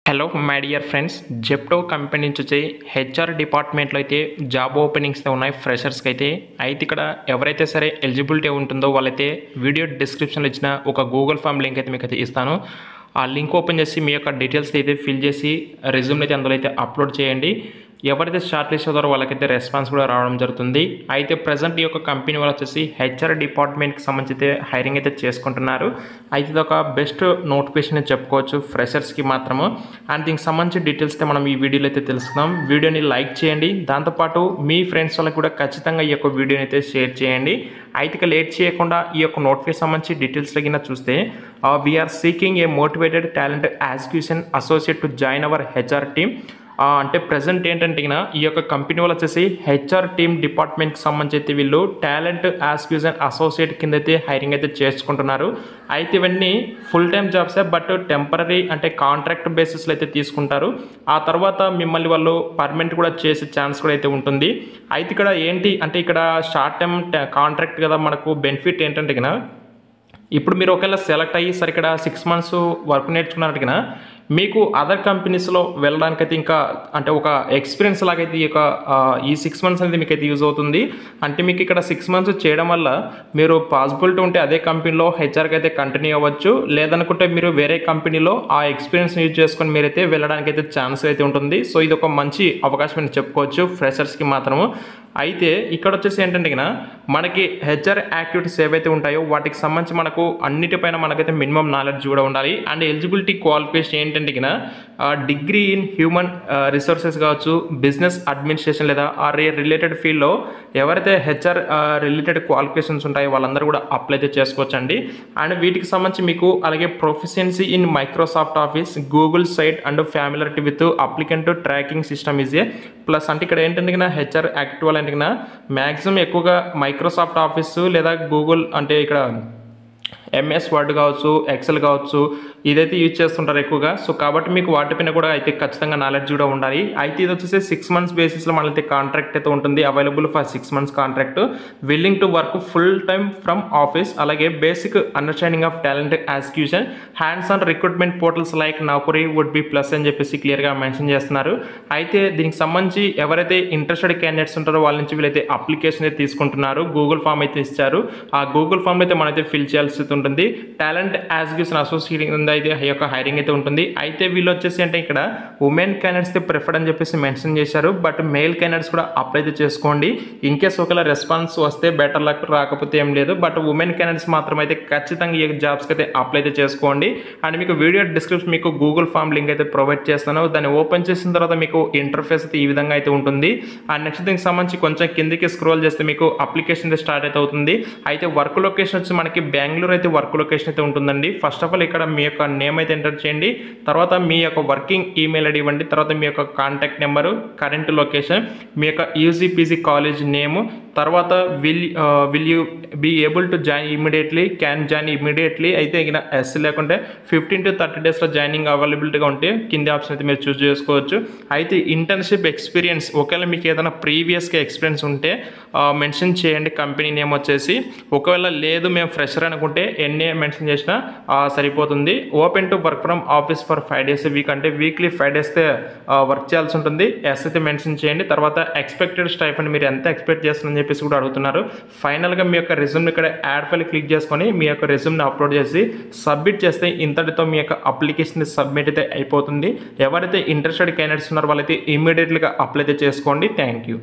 Hello my dear friends, Zepto company నుంచి వచ్చి HR డిపార్ట్మెంట్లో అయితే జాబ్ ఓపెనింగ్స్ ఉన్నాయి ఫ్రెషర్స్కి అయితే ఇక్కడ ఎవరైతే సరే ఎలిజిబిలిటీ ఉంటుందో వాళ్ళైతే వీడియో డిస్క్రిప్షన్లో ఇచ్చిన ఒక గూగుల్ ఫామ్ లింక్ అయితే మీకు అయితే ఇస్తాను. ఆ లింక్ ఓపెన్ చేసి మీ యొక్క డీటెయిల్స్ అయితే ఫిల్ చేసి రెజ్యూమ్ అయితే అందులో అయితే అప్లోడ్ చేయండి. ఎవరైతే షార్ట్ లిస్ట్ అవుతారో వాళ్ళకైతే రెస్పాన్స్ కూడా రావడం జరుగుతుంది. అయితే ప్రజెంట్ ఈ యొక్క కంపెనీ వాళ్ళు వచ్చేసి హెచ్ఆర్ డిపార్ట్మెంట్కి సంబంధించి అయితే హైరింగ్ అయితే చేసుకుంటున్నారు. అయితే ఇది ఒక బెస్ట్ నోటిఫికేషన్ అని చెప్పుకోవచ్చు ఫ్రెషర్స్కి మాత్రము. అండ్ దీనికి సంబంధించి డీటెయిల్స్ అయితే మనం ఈ వీడియోలో అయితే తెలుసుకుందాం. వీడియోని లైక్ చేయండి, దాంతోపాటు మీ ఫ్రెండ్స్ వాళ్ళకి కూడా ఖచ్చితంగా ఈ యొక్క వీడియోని అయితే షేర్ చేయండి. అయితే ఇక లేట్ చేయకుండా ఈ యొక్క నోటిఫికేషన్ సంబంధించి డీటెయిల్స్ తగిన చూస్తే we are seeking a motivated talent execution associate to join our HR team. అంటే ప్రజెంట్ ఏంటంటే ఈ యొక్క కంపెనీ వాళ్ళు వచ్చేసి హెచ్ఆర్ టీమ్ డిపార్ట్మెంట్కి సంబంధించి అయితే వీళ్ళు టాలెంట్ యాస్క్యూజన్ అసోసియేట్ కింద అయితే హైరింగ్ అయితే చేసుకుంటున్నారు. అయితే ఇవన్నీ ఫుల్ టైమ్ జాబ్సే, బట్ టెంపరీ అంటే కాంట్రాక్ట్ బేసిస్లో అయితే తీసుకుంటారు. ఆ తర్వాత మిమ్మల్ని వాళ్ళు పర్మనెంట్ కూడా చేసే ఛాన్స్ కూడా అయితే ఉంటుంది. అయితే ఇక్కడ ఏంటి అంటే ఇక్కడ షార్ట్ టైమ్ కాంట్రాక్ట్ కదా, మనకు బెనిఫిట్ ఏంటంటే ఇప్పుడు మీరు ఒకవేళ సెలెక్ట్ అయ్యి సరే ఇక్కడ 6 months వర్క్ నేర్చుకున్నట్టుగా మీకు అదర్ కంపెనీస్లో వెళ్ళడానికైతే ఇంకా అంటే ఒక ఎక్స్పీరియన్స్ లాగైతే ఈ 6 months అనేది మీకు అయితే యూజ్ అవుతుంది. అంటే మీకు ఇక్కడ 6 months చేయడం వల్ల మీరు పాసిబిలిటీ ఉంటే అదే కంపెనీలో హెచ్ఆర్కి అయితే కంటిన్యూ అవ్వచ్చు, లేదనుకుంటే మీరు వేరే కంపెనీలో ఆ ఎక్స్పీరియన్స్ యూజ్ చేసుకొని మీరైతే వెళ్ళడానికి అయితే ఛాన్స్ అయితే ఉంటుంది. సో ఇది ఒక మంచి అవకాశం అని చెప్పుకోవచ్చు ఫ్రెషర్స్కి మాత్రము. అయితే ఇక్కడ వచ్చేసి ఏంటంటే మనకి హెచ్ఆర్ యాక్టివిటీస్ ఏవైతే ఉంటాయో వాటికి సంబంధించి మనకు అన్నిటిపైన మనకైతే మినిమం నాలెడ్జ్ కూడా ఉండాలి. అండ్ ఎలిజిబిలిటీ క్వాలిఫికేషన్ ఏంటంటే డిగ్రీ ఇన్ హ్యూమన్ రిసోర్సెస్ కావచ్చు, బిజినెస్ అడ్మినిస్ట్రేషన్ లేదా ఆ రిలేటెడ్ ఫీల్డ్లో ఎవరైతే హెచ్ఆర్ రిలేటెడ్ క్వాలిఫికేషన్స్ ఉంటాయో వాళ్ళందరూ కూడా అప్లై అయితే చేసుకోవచ్చు అండి. అండ్ వీటికి సంబంధించి మీకు అలాగే proficiency in Microsoft Office, Google site and familiarity with applicant tracking system is a plus. అంటే ఇక్కడ ఏంటంటే హెచ్ఆర్ యాక్టివ్ అంటే మ్యాక్సిమం ఎక్కువగా మైక్రోసాఫ్ట్ ఆఫీస్ లేదా గూగుల్ అంటే ఇక్కడ ఎంఎస్ వర్డ్ కావచ్చు, ఎక్సెల్ కావచ్చు, ఇదైతే యూజ్ చేస్తుంటారు ఎక్కువగా. సో కాబట్టి మీకు వాటిపైన కూడా అయితే ఖచ్చితంగా నాలెడ్జ్ కూడా ఉండాలి. అయితే ఇది వచ్చేసి 6 months బేసిస్లో మనైతే కాంట్రాక్ట్ అయితే ఉంటుంది, available for 6 months contract, willing to work full time from office, అలాగే basic understanding of talent execution, hands on recruitment portals like Naukri would be plus అని చెప్పేసి క్లియర్గా మెన్షన్ చేస్తున్నారు. అయితే దీనికి సంబంధించి ఎవరైతే ఇంట్రెస్టెడ్ క్యాండిడేట్స్ ఉంటారో వాళ్ళ నుంచి వీళ్ళైతే అప్లికేషన్ అయితే తీసుకుంటున్నారు. గూగుల్ ఫామ్ అయితే ఇచ్చారు, ఆ గూగుల్ ఫామ్ అయితే మనైతే ఫిల్ చేయాల్సి ఉంటుంది. టాలెంట్ యాస్క్యూషన్ అసోసియేషన్ అయితే ఈ యొక్క హైరింగ్ అయితే ఉంటుంది. అయితే వీళ్ళు వచ్చేసి అంటే ఇక్కడ ఉమెన్ క్యాండిడేట్స్ ప్రిఫర్డ్ అని చెప్పేసి మెన్షన్ చేశారు, బట్ మేల్ క్యాండిడేట్స్ కూడా అప్లై అయితే చేసుకోండి. ఇన్ కేస్ ఒకవేళ రెస్పాన్స్ వస్తే బెటర్ లక్, రాకపోతే ఏం లేదు. బట్ ఉమెన్ క్యాండిడేట్స్ మాత్రం అయితే ఖచ్చితంగా ఈ జాబ్స్కి అయితే అప్లై అయితే చేసుకోండి. అండ్ మీకు వీడియో డిస్క్రిప్షన్ మీకు గూగుల్ ఫామ్ లింక్ అయితే ప్రొవైడ్ చేస్తాను. దాన్ని ఓపెన్ చేసిన తర్వాత మీకు ఇంటర్ఫేస్ అయితే ఈ విధంగా అయితే ఉంటుంది. అండ్ నెక్స్ట్ దీనికి సంబంధించి కొంచెం కిందికి స్క్రోల్ చేస్తే మీకు అప్లికేషన్ అయితే స్టార్ట్ అయితే అవుతుంది. అయితే వర్క్ లొకేషన్ వచ్చి మనకి బెంగళూరు అయితే వర్క్ లొకేషన్ అయితే ఉంటుందండి. ఫస్ట్ ఆఫ్ ఆల్ ఇక్కడ మీ యొక్క నేమ్ అయితే ఎంటర్ చేయండి, తర్వాత మీ యొక్క వర్కింగ్ ఈమెయిల్ ఐడి ఇవ్వండి, తర్వాత మీ యొక్క కాంటాక్ట్ నెంబరు, కరెంట్ లొకేషన్, మీ యొక్క యూజీపీజీ కాలేజ్ నేము, తర్వాత will you be able to join immediately, can join immediately. అయితే ఇక ఎస్ లేకుంటే 15 to 30 daysలో జాయినింగ్ అవైలబిలిటీగా ఉంటే కింది ఆప్షన్ అయితే మీరు చూస్ చేసుకోవచ్చు. అయితే ఇంటర్న్షిప్ ఎక్స్పీరియన్స్ ఒకవేళ మీకు ఏదైనా ప్రీవియస్గా ఎక్స్పీరియన్స్ ఉంటే మెన్షన్ చేయండి కంపెనీ నేమ్ వచ్చేసి. ఒకవేళ లేదు మేము ఫ్రెషర్ అనుకుంటే ఎన్ఏ మెన్షన్ చేసినా సరిపోతుంది. Open to work from office for 5 days week, అంటే వీక్లీ 5 days వర్క్ చేయాల్సి ఉంటుంది. ఎస్ అయితే మెన్షన్ చేయండి. తర్వాత ఎక్స్పెక్టెడ్ స్టైఫండ్ మీరు ఎంత ఎక్స్పెక్ట్ చేస్తున్నారని చెప్పేసి కూడా అడుగుతున్నారు. ఫైనల్గా మీ యొక్క రెజ్యూమ్ని ఇక్కడ యాడ్ ఫైల్ క్లిక్ చేసుకొని మీ యొక్క రెజ్యూమ్ని అప్లోడ్ చేసి సబ్మిట్ చేస్తే ఇంతటితో మీ యొక్క అప్లికేషన్ సబ్మిట్ అయితే అయిపోతుంది. ఎవరైతే ఇంట్రెస్టెడ్ క్యాండిడేట్స్ ఉన్నారో వాళ్ళైతే ఇమీడియట్లీగా అప్లై అయితే చేసుకోండి. Thank you.